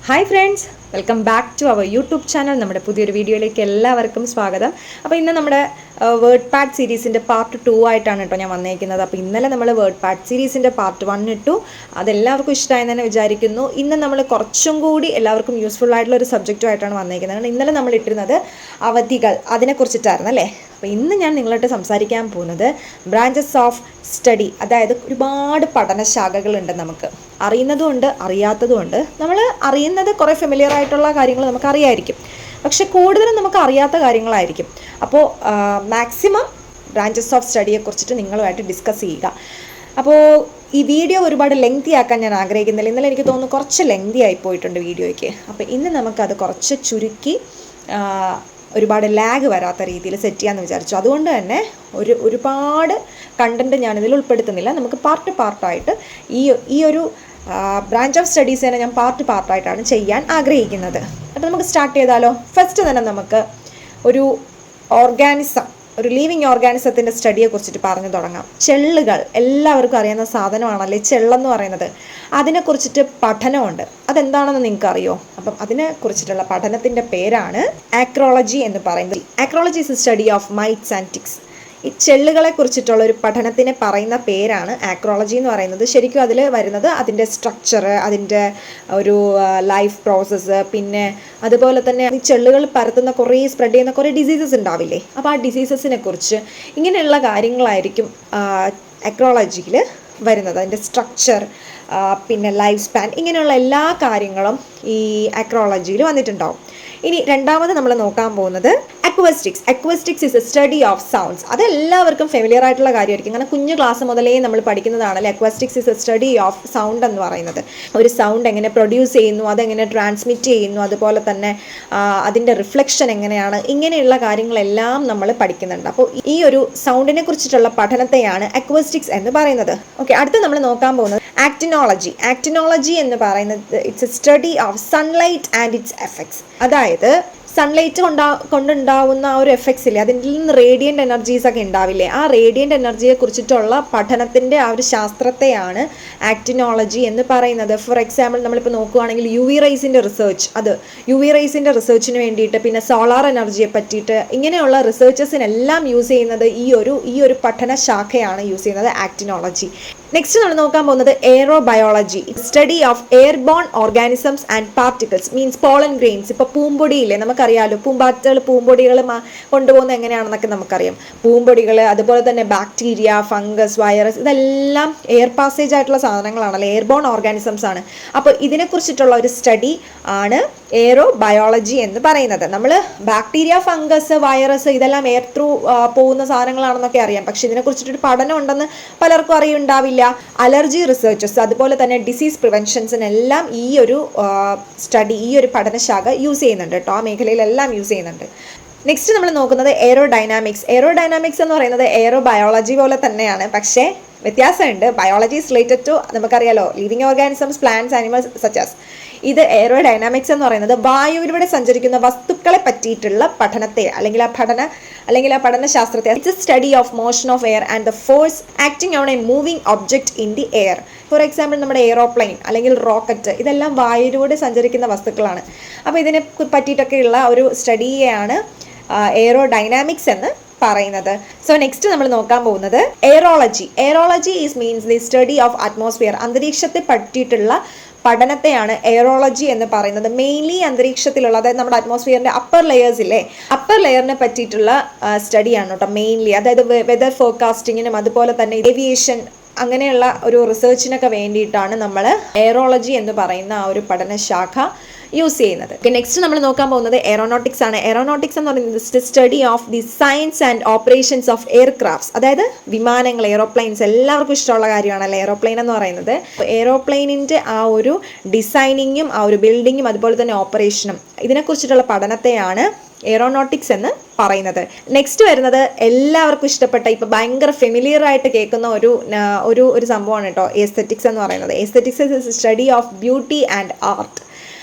Hi friends, welcome back to our YouTube channel. നമ്മുടെ പുതിയൊരു വീഡിയോയിലേക്ക് എല്ലാവർക്കും സ്വാഗതം. അപ്പോൾ ഇന്ന് നമ്മുടെ വേർഡ് പാഡ് സീരീസിൻ്റെ പാർട്ട് 2 ആയിട്ടാണ് കേട്ടോ ഞാൻ വന്നേക്കുന്നത്. അപ്പോൾ ഇന്നലെ നമ്മൾ വേർഡ് പാഡ് സീരീസിൻ്റെ പാർട്ട് 1 ഇട്ടു. അതെല്ലാവർക്കും ഇഷ്ടമായെന്ന് തന്നെ വിചാരിക്കുന്നു. ഇന്ന് നമ്മൾ കുറച്ചും കൂടി എല്ലാവർക്കും യൂസ്ഫുൾ ആയിട്ടുള്ള ഒരു സബ്ജക്റ്റുമായിട്ടാണ് വന്നേക്കുന്നത്. ഇന്നലെ നമ്മൾ ഇട്ടിരുന്നത് അവധികൾ, അതിനെക്കുറിച്ചിട്ടായിരുന്നു അല്ലേ. അപ്പോൾ ഇന്ന് ഞാൻ നിങ്ങളായിട്ട് സംസാരിക്കാൻ പോകുന്നത് ബ്രാഞ്ചസ് ഓഫ് സ്റ്റഡി, അതായത് ഒരുപാട് പഠനശാഖകളുണ്ട്. നമുക്ക് അറിയുന്നതുമുണ്ട്, അറിയാത്തതുമുണ്ട്. നമ്മൾ അറിയുന്നത് കുറേ ഫെമിലിയർ ആയിട്ടുള്ള കാര്യങ്ങൾ നമുക്ക് അറിയായിരിക്കും, പക്ഷെ കൂടുതലും നമുക്ക് അറിയാത്ത കാര്യങ്ങളായിരിക്കും. അപ്പോൾ മാക്സിമം ബ്രാഞ്ചസ് ഓഫ് സ്റ്റഡിയെ കുറിച്ചിട്ട് നിങ്ങളുമായിട്ട് ഡിസ്കസ് ചെയ്യുക. അപ്പോൾ ഈ വീഡിയോ ഒരുപാട് ലെങ്തി ആക്കാൻ ഞാൻ ആഗ്രഹിക്കുന്നില്ല. ഇന്നലെ എനിക്ക് തോന്നുന്നു കുറച്ച് ലെങ്തി ആയി പോയിട്ടുണ്ട് വീഡിയോയ്ക്ക്. അപ്പോൾ ഇന്ന് നമുക്കത് കുറച്ച് ചുരുക്കി ഒരുപാട് ലാഗ് വരാത്ത രീതിയിൽ സെറ്റ് ചെയ്യാമെന്ന് വിചാരിച്ചു. അതുകൊണ്ട് തന്നെ ഒരുപാട് കണ്ടൻറ്റ് ഞാനിതിൽ ഉൾപ്പെടുത്തുന്നില്ല. നമുക്ക് പാർട്ടായിട്ട് ഈ ഒരു ബ്രാഞ്ച് ഓഫ് സ്റ്റഡീസിനെ ഞാൻ പാർട്ടായിട്ടാണ് ചെയ്യാൻ ആഗ്രഹിക്കുന്നത്. അപ്പോൾ നമുക്ക് സ്റ്റാർട്ട് ചെയ്താലോ. ഫസ്റ്റ് തന്നെ നമുക്ക് ഒരു ലിവിങ് ഓർഗാനിസത്തിൻ്റെ സ്റ്റഡിയെ കുറിച്ചിട്ട് പറഞ്ഞു തുടങ്ങാം. ചെള്ളുകൾ എല്ലാവർക്കും അറിയുന്ന സാധനമാണല്ലേ ചെള്ളെന്ന് പറയുന്നത്. അതിനെക്കുറിച്ചിട്ട് പഠനമുണ്ട്. അതെന്താണെന്ന് നിങ്ങൾക്ക് അറിയോ? അപ്പം അതിനെക്കുറിച്ചിട്ടുള്ള പഠനത്തിൻ്റെ പേരാണ് ആക്രോളജി എന്ന് പറയുന്നത്. Acarology is a study of mites and ticks. ഈ ചെള്ളുകളെ കുറിച്ചിട്ടുള്ള ഒരു പഠനത്തിനെ പറയുന്ന പേരാണ് ആക്രോളജി എന്ന് പറയുന്നത്. ശരിക്കും അതിൽ വരുന്നത് അതിൻ്റെ സ്ട്രക്ചർ, അതിൻ്റെ ഒരു ലൈഫ് പ്രോസസ്സ്, പിന്നെ അതുപോലെ തന്നെ ഈ ചെള്ളുകൾ പരത്തുന്ന സ്പ്രെഡ് ചെയ്യുന്ന കുറേ ഡിസീസസ് ഉണ്ടാവില്ലേ. അപ്പോൾ ആ ഡിസീസസിനെ കുറിച്ച് ഇങ്ങനെയുള്ള കാര്യങ്ങളായിരിക്കും ആക്രോളജിയിൽ വരുന്നത്. അതിൻ്റെ സ്ട്രക്ചർ, പിന്നെ ലൈഫ് സ്പാൻ, ഇങ്ങനെയുള്ള എല്ലാ കാര്യങ്ങളും ഈ ആക്രോളജിയിൽ വന്നിട്ടുണ്ടാവും. ഇനി രണ്ടാമത് നമ്മൾ നോക്കാൻ പോകുന്നത് acoustics is a study of sounds. അതെല്ലാവർക്കും ഫെമിലിയർ ആയിട്ടുള്ള കാര്യമായിരിക്കും, കാരണം കുഞ്ഞു ക്ലാസ് മുതലേ നമ്മൾ പഠിക്കുന്നതാണല്ലേ. Acoustics is a study of sound എന്ന് പറയുന്നത്. ഒരു സൗണ്ട് എങ്ങനെ പ്രൊഡ്യൂസ് ചെയ്യുന്നു, അതെങ്ങനെ ട്രാൻസ്മിറ്റ് ചെയ്യുന്നു, അതുപോലെ തന്നെ അതിൻ്റെ റിഫ്ലക്ഷൻ എങ്ങനെയാണ്, ഇങ്ങനെയുള്ള കാര്യങ്ങളെല്ലാം നമ്മൾ പഠിക്കുന്നുണ്ട്. അപ്പോൾ ഈ ഒരു സൗണ്ടിനെ കുറിച്ചിട്ടുള്ള പഠനത്തെയാണ് അക്വസ്റ്റിക്സ് എന്ന് പറയുന്നത്. ഓക്കെ, അടുത്ത് നമ്മൾ നോക്കാൻ പോകുന്നത് ആക്ടിനോളജി എന്ന് പറയുന്നത് it's a study of sunlight and it's effects. അതായത് സൺലൈറ്റ് കൊണ്ടുണ്ടാവുന്ന ആ ഒരു എഫക്ട്സ് ഇല്ലേ, അതിൽ നിന്ന് റേഡിയൻ്റ് എനർജീസ് ഒക്കെ ഉണ്ടാവില്ലേ, ആ റേഡിയൻ്റ് എനർജിയെ കുറിച്ചിട്ടുള്ള പഠനത്തിൻ്റെ ആ ഒരു ശാസ്ത്രത്തെയാണ് ആക്ടിനോളജി എന്ന് പറയുന്നത്. ഫോർ എക്സാമ്പിൾ നമ്മളിപ്പോൾ നോക്കുകയാണെങ്കിൽ യു വി റേസിൻ്റെ റിസർച്ചിന് വേണ്ടിയിട്ട്, പിന്നെ സോളാർ എനർജിയെ പറ്റിയിട്ട്, ഇങ്ങനെയുള്ള റിസർച്ചസിനെല്ലാം യൂസ് ചെയ്യുന്നത് ഈ ഒരു പഠന ശാഖയാണ് യൂസ് ചെയ്യുന്നത് ആക്ടിനോളജി. നെക്സ്റ്റ് നമ്മൾ നോക്കാൻ പോകുന്നത് aerobiology, study of airborne organisms and particles, means pollen grains. ഇപ്പോൾ പൂമ്പൊടിയില്ലേ, നമുക്കറിയാമല്ലോ, പൂമ്പൊടികൾ കൊണ്ടുപോകുന്നത് എങ്ങനെയാണെന്നൊക്കെ നമുക്കറിയാം. പൂമ്പൊടികൾ, അതുപോലെ തന്നെ ബാക്ടീരിയ, ഫംഗസ്, വൈറസ്, ഇതെല്ലാം എയർ പാസേജ് ആയിട്ടുള്ള സാധനങ്ങളാണല്ലോ, എയർബോൺ ഓർഗാനിസംസ് ആണ്. അപ്പോൾ ഇതിനെക്കുറിച്ചിട്ടുള്ള ഒരു സ്റ്റഡി ആണ് എയറോബയോളജി എന്ന് പറയുന്നത്. നമ്മൾ ബാക്ടീരിയ, ഫംഗസ്, വൈറസ് ഇതെല്ലാം എയർ ത്രൂ പോകുന്ന സാധനങ്ങളാണെന്നൊക്കെ അറിയാം, പക്ഷെ ഇതിനെക്കുറിച്ചിട്ടൊരു പഠനം ഉണ്ടെന്ന് പലർക്കും അറിയുണ്ടാവില്ല. അലർജി റിസർച്ചസ്, അതുപോലെ തന്നെ ഡിസീസ് പ്രിവെൻഷൻസിനെല്ലാം ഈ ഒരു പഠനശാഖ യൂസ് ചെയ്യുന്നുണ്ട് കേട്ടോ. ആ മേഖലയിലെല്ലാം യൂസ് ചെയ്യുന്നുണ്ട്. നെക്സ്റ്റ് നമ്മൾ നോക്കുന്നത് എയറോഡൈനാമിക്സ് എന്ന് പറയുന്നത് എയറോബയോളജി പോലെ തന്നെയാണ്, പക്ഷേ വ്യത്യാസമുണ്ട്. ബയോളജി ഇസ് റിലേറ്റഡ് ടു, നമുക്കറിയാലോ, living organisms, plants, animals such as. ഇത് എയറോഡൈനാമിക്സ് എന്ന് പറയുന്നത് വായുവിലൂടെ സഞ്ചരിക്കുന്ന വസ്തുക്കളെ പറ്റിയിട്ടുള്ള പഠനത്തെ അല്ലെങ്കിൽ ആ പഠനശാസ്ത്രത്തെ. It's a study of motion of air and the force acting on a moving object in the air. For example നമ്മുടെ എയ്റോപ്ലെയിൻ അല്ലെങ്കിൽ റോക്കറ്റ്, ഇതെല്ലാം വായുവിലൂടെ സഞ്ചരിക്കുന്ന വസ്തുക്കളാണ്. അപ്പോൾ ഇതിനെ പറ്റിയിട്ടൊക്കെയുള്ള ഒരു സ്റ്റഡിയെയാണ് എയറോഡൈനാമിക്സ് എന്ന് പറയുന്നത്. സോ നെക്സ്റ്റ് നമ്മൾ നോക്കാൻ പോകുന്നത് aerology is means the study of atmosphere. അന്തരീക്ഷത്തെ പറ്റിയിട്ടുള്ള പഠനത്തെയാണ് എയറോളജി എന്ന് പറയുന്നത്. മെയിൻലി അന്തരീക്ഷത്തിലുള്ള, അതായത് നമ്മുടെ അറ്റ്മോസ്ഫിയറിൻ്റെ അപ്പർ ലെയറിനെ പറ്റിയിട്ടുള്ള സ്റ്റഡിയാണ് കേട്ടോ മെയിൻലി. അതായത് വെതർ ഫോർകാസ്റ്റിങ്ങിനും അതുപോലെ തന്നെ ഏവിയേഷൻ, അങ്ങനെയുള്ള ഒരു റിസർച്ചിനൊക്കെ വേണ്ടിയിട്ടാണ് നമ്മൾ എയറോളജി എന്ന് പറയുന്ന ആ ഒരു പഠനശാഖ യൂസ് ചെയ്യുന്നത്. നെക്സ്റ്റ് നമ്മൾ നോക്കാൻ പോകുന്നത് എയറോനോട്ടിക്സ് ആണ്. എയറോനോട്ടിക്സ് എന്ന് പറയുന്നത് study of the science and operations of aircrafts. അതായത് വിമാനങ്ങൾ, എയ്റോപ്ലെയിൻസ്, എല്ലാവർക്കും ഇഷ്ടമുള്ള കാര്യമാണല്ലോ എയ്റോപ്ലെയിൻ എന്ന് പറയുന്നത്. എയ്റോപ്ലെയിനിൻ്റെ ആ ഒരു ഡിസൈനിങ്ങും ആ ഒരു ബിൽഡിങ്ങും അതുപോലെ തന്നെ ഓപ്പറേഷനും, ഇതിനെക്കുറിച്ചിട്ടുള്ള പഠനത്തെയാണ് എയറോനോട്ടിക്സ് എന്ന് പറയുന്നത്. നെക്സ്റ്റ് വരുന്നത് എല്ലാവർക്കും ഇഷ്ടപ്പെട്ട, ഇപ്പോൾ ഭയങ്കര ഫെമിലിയർ ആയിട്ട് കേൾക്കുന്ന ഒരു സംഭവമാണ് കേട്ടോ എസ്തെറ്റിക്സ് എന്ന് പറയുന്നത്. Aesthetics is study of beauty and art.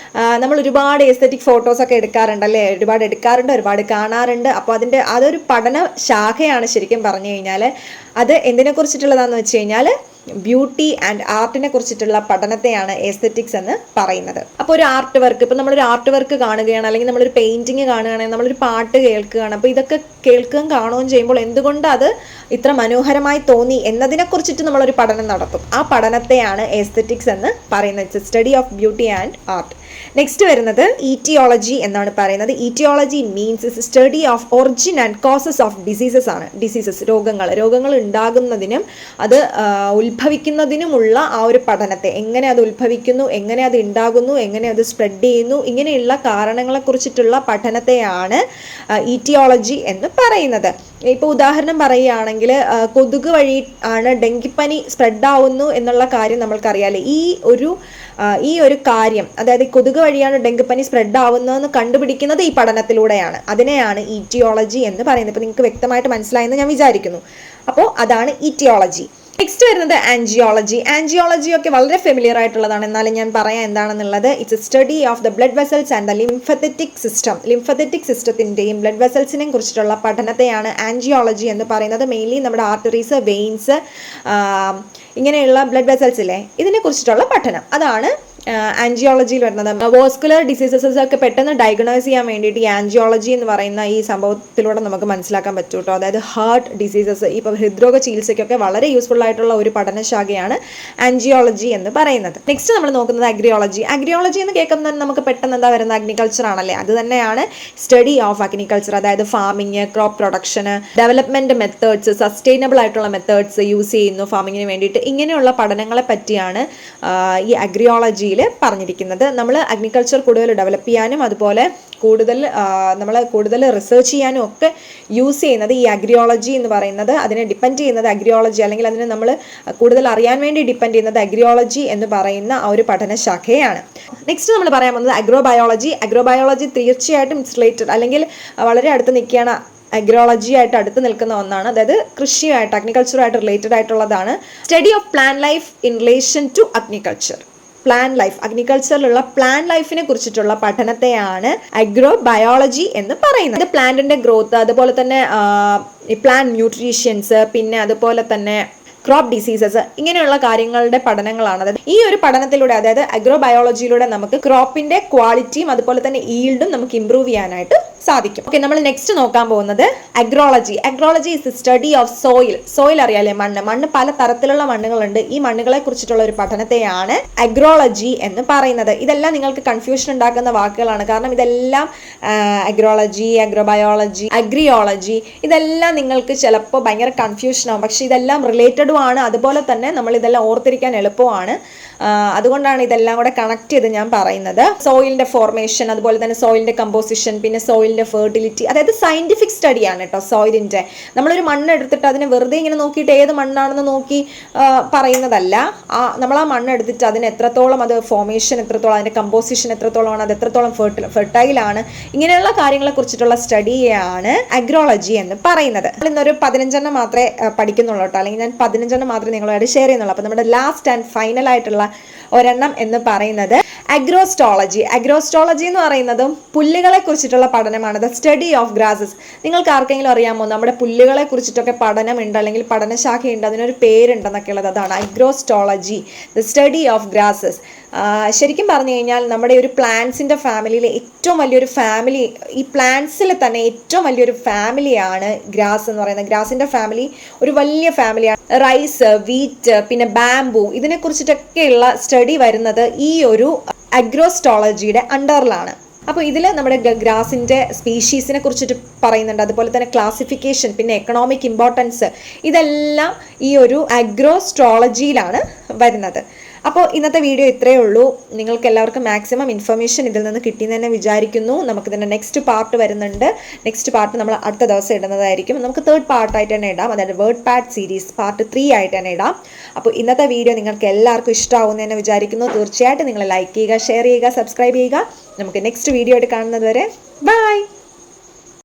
നമ്മൾ ഒരുപാട് എസ്തെറ്റിക് ഫോട്ടോസൊക്കെ എടുക്കാറുണ്ടല്ലേ, ഒരുപാട് കാണാറുണ്ട്. അപ്പോൾ അതൊരു പഠന ശാഖയാണ് ശരിക്കും പറഞ്ഞു കഴിഞ്ഞാൽ. അത് എന്തിനെ കുറിച്ചിട്ടുള്ളതാണെന്ന് വെച്ച് കഴിഞ്ഞാൽ ബ്യൂട്ടി ആൻഡ് ആർട്ടിനെ കുറിച്ചിട്ടുള്ള പഠനത്തെയാണ് എസ്തെറ്റിക്സ് എന്ന് പറയുന്നത്. അപ്പോൾ ഒരു ആർട്ട് വർക്ക്, ഇപ്പം നമ്മളൊരു ആർട്ട് വർക്ക് കാണുകയാണ്, അല്ലെങ്കിൽ നമ്മളൊരു പെയിന്റിങ് കാണുകയാണെങ്കിൽ, നമ്മളൊരു പാട്ട് കേൾക്കുകയാണ്, അപ്പോൾ ഇതൊക്കെ കേൾക്കുകയും കാണുകയും ചെയ്യുമ്പോൾ എന്തുകൊണ്ട് അത് ഇത്ര മനോഹരമായി തോന്നി എന്നതിനെ കുറിച്ചിട്ട് നമ്മളൊരു പഠനം നടത്തും. ആ പഠനത്തെയാണ് എസ്തെറ്റിക്സ് എന്ന് പറയുന്നത്. It's a study of beauty and art. Next വരുന്നത് ഈറ്റിയോളജി എന്നാണ് പറയുന്നത്. Aetiology means study of origin and causes of diseases ആണ്. ഡിസീസസ്, രോഗങ്ങൾ ഉണ്ടാകുന്നതിനും അത് ഉത്ഭവിക്കുന്നതിനുമുള്ള ആ ഒരു പഠനത്തെ, എങ്ങനെ അത് ഉത്ഭവിക്കുന്നു, എങ്ങനെ അത് ഉണ്ടാകുന്നു, എങ്ങനെ അത് സ്പ്രെഡ് ചെയ്യുന്നു, ഇങ്ങനെയുള്ള കാരണങ്ങളെ കുറിച്ചിട്ടുള്ള പഠനത്തെയാണ് ഈറ്റിയോളജി എന്ന് പറയുന്നത്. ഇപ്പോൾ ഉദാഹരണം പറയുകയാണെങ്കിൽ കൊതുക് വഴി ആണ് ഡെങ്കിപ്പനി സ്പ്രെഡ് ആവുന്നു എന്നുള്ള കാര്യം നമ്മൾക്കറിയാലേ. ഈ ഒരു കാര്യം, അതായത് കൊതുക് വഴിയാണ് ഡെങ്കിപ്പനി സ്പ്രെഡ് ആവുന്നതെന്ന് കണ്ടുപിടിക്കുന്നത് ഈ പഠനത്തിലൂടെയാണ്. അതിനെയാണ് ഈറ്റിയോളജി എന്ന് പറയുന്നത്. ഇപ്പോൾ നിങ്ങൾക്ക് വ്യക്തമായിട്ട് മനസ്സിലായെന്ന് ഞാൻ വിചാരിക്കുന്നു. അപ്പോൾ അതാണ് ഈറ്റിയോളജി. നെക്സ്റ്റ് വരുന്നത് ആൻജിയോളജി. ആൻജിയോളജി ഒക്കെ വളരെ ഫെമിലിയർ ആയിട്ടുള്ളതാണ്, എന്നാലും ഞാൻ പറയാം എന്താണെന്നുള്ളത്. It's a study of the blood vessels and the lymphatic system. Lymphatic സിസ്റ്റത്തിൻ്റെയും ബ്ലഡ് വെസൽസിനെയും കുറിച്ചിട്ടുള്ള പഠനത്തെയാണ് ആൻജിയോളജി എന്ന് പറയുന്നത്. മെയിൻലി നമ്മുടെ ആർട്ടറീസ്, വെയിൻസ്, ഇങ്ങനെയുള്ള ബ്ലഡ് വെസൽസ് ഇല്ലേ, ഇതിനെ കുറിച്ചിട്ടുള്ള പഠനം, അതാണ് ആൻജിയോളജിയിൽ വരുന്നത്. വാസ്കുലർ ഡിസീസസ് ഒക്കെ പെട്ടെന്ന് ഡയഗ്നോസ് ചെയ്യാൻ വേണ്ടിയിട്ട് ഈ ആൻജിയോളജി എന്ന് പറയുന്ന ഈ സംഭവത്തിലൂടെ നമുക്ക് മനസ്സിലാക്കാൻ പറ്റും കേട്ടോ. അതായത് ഹാർട്ട് ഡിസീസസ്, ഇപ്പോൾ ഹൃദ്രോഗ ചികിത്സയ്ക്കൊക്കെ വളരെ യൂസ്ഫുൾ ആയിട്ടുള്ള ഒരു പഠനശാഖയാണ് ആൻജിയോളജി എന്ന് പറയുന്നത്. നെക്സ്റ്റ് നമ്മൾ നോക്കുന്നത് അഗ്രിയോളജി. അഗ്രിയോളജി എന്ന് കേൾക്കുന്നത് നമുക്ക് പെട്ടെന്ന് എന്താ വരുന്നത്, അഗ്രികൾച്ചർ ആണല്ലേ. അത് തന്നെയാണ് സ്റ്റഡി ഓഫ് അഗ്രികൾച്ചർ. അതായത് farming, crop production, development methods, sustainable ആയിട്ടുള്ള മെത്തേഡ്സ് യൂസ് ചെയ്യുന്നു ഫാമിങ്ങിന് വേണ്ടിയിട്ട്. ഇങ്ങനെയുള്ള പഠനങ്ങളെ പറ്റിയാണ് ഈ അഗ്രിയോളജി പറഞ്ഞിരിക്കുന്നത്. നമ്മൾ അഗ്രികൾച്ചർ കൂടുതൽ ഡെവലപ്പ് ചെയ്യാനും അതുപോലെ കൂടുതൽ റിസർച്ച് ചെയ്യാനും ഒക്കെ യൂസ് ചെയ്യുന്നത് ഈ അഗ്രിയോളജി എന്ന് പറയുന്നത്. അതിനെ ഡിപ്പെൻഡ് ചെയ്യുന്നത് അഗ്രിയോളജി, അല്ലെങ്കിൽ അതിനെ നമ്മൾ കൂടുതൽ അറിയാൻ വേണ്ടി ഡിപ്പെൻഡ് ചെയ്യുന്നത് അഗ്രിയോളജി എന്ന് പറയുന്ന ആ ഒരു പഠനശാഖയാണ്. നെക്സ്റ്റ് നമ്മൾ പറയാൻ പോകുന്നത് അഗ്രോബയോളജി. അഗ്രോബയോളജി തീർച്ചയായിട്ടും ഇറ്റ്സ് റിലേറ്റഡ്, അല്ലെങ്കിൽ വളരെ അടുത്ത് നിൽക്കുകയാണ്, അഗ്രോളജി ആയിട്ട് അടുത്ത് നിൽക്കുന്ന ഒന്നാണ്. അതായത് കൃഷിയായിട്ട്, അഗ്രികൾച്ചറുമായിട്ട് റിലേറ്റഡ് ആയിട്ടുള്ളതാണ്. Study of plant life in relation to agriculture. Plant life, അഗ്രികൾച്ചറിലുള്ള പ്ലാന്റ് ലൈഫിനെ കുറിച്ചിട്ടുള്ള പഠനത്തെയാണ് അഗ്രോബയോളജി എന്ന് പറയുന്നത്. പ്ലാന്റിന്റെ ഗ്രോത്ത്, അതുപോലെ തന്നെ പ്ലാന്റ് ന്യൂട്രീഷ്യൻസ്, പിന്നെ അതുപോലെ തന്നെ ക്രോപ്പ് ഡിസീസസ്, ഇങ്ങനെയുള്ള കാര്യങ്ങളുടെ പഠനങ്ങളാണ്. അതായത് ഈ ഒരു പഠനത്തിലൂടെ, അതായത് അഗ്രോബയോളജിയിലൂടെ നമുക്ക് ക്രോപ്പിന്റെ ക്വാളിറ്റിയും അതുപോലെ തന്നെ ഈൽഡും നമുക്ക് ഇംപ്രൂവ് ചെയ്യാനായിട്ട് സാധിക്കും. ഓക്കെ, നമ്മൾ നെക്സ്റ്റ് നോക്കാൻ പോകുന്നത് agrology. Agrology is study of soil. Soil അറിയാലേ, മണ്ണ് പല തരത്തിലുള്ള മണ്ണുകളുണ്ട്. ഈ മണ്ണുകളെ കുറിച്ചിട്ടുള്ള ഒരു പഠനത്തെയാണ് അഗ്രോളജി എന്ന് പറയുന്നത്. ഇതെല്ലാം നിങ്ങൾക്ക് കൺഫ്യൂഷൻ ഉണ്ടാക്കുന്ന വാക്കുകളാണ്, കാരണം ഇതെല്ലാം അഗ്രോളജി, അഗ്രോബയോളജി, അഗ്രിയോളജി, ഇതെല്ലാം നിങ്ങൾക്ക് ചിലപ്പോൾ ഭയങ്കര കൺഫ്യൂഷൻ ആവും. പക്ഷെ ഇതെല്ലാം റിലേറ്റഡും ആണ്, അതുപോലെ തന്നെ നമ്മൾ ഇതെല്ലാം ഓർത്തിരിക്കാൻ എളുപ്പമാണ്. അതുകൊണ്ടാണ് ഇതെല്ലാം കൂടെ കണക്ട് ചെയ്ത് ഞാൻ പറയുന്നത്. സോയിലിന്റെ ഫോർമേഷൻ, അതുപോലെ തന്നെ സോയിലിന്റെ കമ്പോസിഷൻ, പിന്നെ സോയിലിന്റെ ഫെർട്ടിലിറ്റി, അതായത് സയന്റിഫിക് സ്റ്റഡിയാണ് കേട്ടോ സോയിലിന്റെ. നമ്മളൊരു മണ്ണ് എടുത്തിട്ട് അതിനെ വെറുതെ ഇങ്ങനെ നോക്കിയിട്ട് ഏത് മണ്ണാണെന്ന് നോക്കി പറയുന്നതല്ല. നമ്മൾ ആ മണ്ണ് എടുത്തിട്ട് അതിന് എത്രത്തോളം അത് ഫോർമേഷൻ എത്രത്തോളം, അതിന്റെ കമ്പോസിഷൻ എത്രത്തോളമാണ്, അത് എത്രത്തോളം ഫെർട്ടൈലാണ്, ഇങ്ങനെയുള്ള കാര്യങ്ങളെ കുറിച്ചിട്ടുള്ള സ്റ്റഡിയാണ് അഗ്രോളജി എന്ന് പറയുന്നത്. ഇന്നൊരു 15 മാത്രമേ പഠിക്കുന്നുള്ളൂ കേട്ടോ, അല്ലെങ്കിൽ ഞാൻ 15 മാത്രമേ നിങ്ങളോട് ഷെയർ ചെയ്യുന്നുള്ളൂ. അപ്പോൾ നമ്മുടെ ലാസ്റ്റ് ആൻഡ് ഫൈനൽ ആയിട്ടുള്ള ഒരെണ്ണം എന്ന് പറയുന്നത് അഗ്രോസ്റ്റോളജി. അഗ്രോസ്റ്റോളജി എന്ന് പറയുന്നതും പുല്ലുകളെ കുറിച്ചിട്ടുള്ള പഠനമാണ്. The study of grasses. നിങ്ങൾക്ക് ആർക്കെങ്കിലും അറിയാമോ നമ്മുടെ പുല്ലുകളെ കുറിച്ചിട്ടൊക്കെ പഠനമുണ്ട്, അല്ലെങ്കിൽ പഠനശാഖയുണ്ട്, അതിനൊരു പേരുണ്ടെന്നൊക്കെ ഉള്ളത്, അതാണ് അഗ്രോസ്റ്റോളജി, ദ സ്റ്റഡി ഓഫ് ഗ്രാസസ്. ശരിക്കും പറഞ്ഞു കഴിഞ്ഞാൽ നമ്മുടെ ഒരു പ്ലാന്റ്സിൻ്റെ ഫാമിലിയിലെ ഏറ്റവും വലിയൊരു ഫാമിലി, ഈ പ്ലാന്റ്സിൽ തന്നെ ഏറ്റവും വലിയൊരു ഫാമിലിയാണ് ഗ്രാസ് എന്ന് പറയുന്നത്. ഗ്രാസിൻ്റെ ഫാമിലി ഒരു വലിയ ഫാമിലിയാണ്. റൈസ്, വീറ്റ്, പിന്നെ ബാംബു, ഇതിനെക്കുറിച്ചിട്ടൊക്കെയുള്ള സ്റ്റഡി വരുന്നത് ഈ ഒരു അഗ്രോസ്റ്റോളജിയുടെ അണ്ടറിലാണ്. അപ്പോൾ ഇതിൽ നമ്മുടെ ഗ്രാസിൻ്റെ സ്പീഷീസിനെ കുറിച്ചിട്ട് പറയുന്നുണ്ട്, അതുപോലെ തന്നെ ക്ലാസിഫിക്കേഷൻ, പിന്നെ എക്കണോമിക് ഇമ്പോർട്ടൻസ്, ഇതെല്ലാം ഈ ഒരു അഗ്രോസ്റ്റോളജിയിലാണ് വരുന്നത്. അപ്പോൾ ഇന്നത്തെ വീഡിയോ ഇത്രയേ ഉള്ളൂ. നിങ്ങൾക്ക് എല്ലാവർക്കും മാക്സിമം ഇൻഫർമേഷൻ ഇതിൽ നിന്ന് കിട്ടിയെന്ന് തന്നെ വിചാരിക്കുന്നു. നമുക്കിതിൻ്റെ നെക്സ്റ്റ് പാർട്ട് വരുന്നുണ്ട്. നെക്സ്റ്റ് പാർട്ട് നമ്മൾ അടുത്ത ദിവസം ഇടുന്നതായിരിക്കും. നമുക്ക് 3rd പാർട്ടായിട്ട് തന്നെ ഇടാം, അതായത് വേർഡ് പാഡ് സീരീസ് പാർട്ട് 3 ആയിട്ട് തന്നെ ഇടാം. അപ്പോൾ ഇന്നത്തെ വീഡിയോ നിങ്ങൾക്ക് എല്ലാവർക്കും ഇഷ്ടമാവുമെന്ന് തന്നെ വിചാരിക്കുന്നു. തീർച്ചയായിട്ടും നിങ്ങൾ ലൈക്ക് ചെയ്യുക, ഷെയർ ചെയ്യുക, സബ്സ്ക്രൈബ് ചെയ്യുക. നമുക്ക് നെക്സ്റ്റ് വീഡിയോ ആയിട്ട് കാണുന്നത് വരെ ബൈ.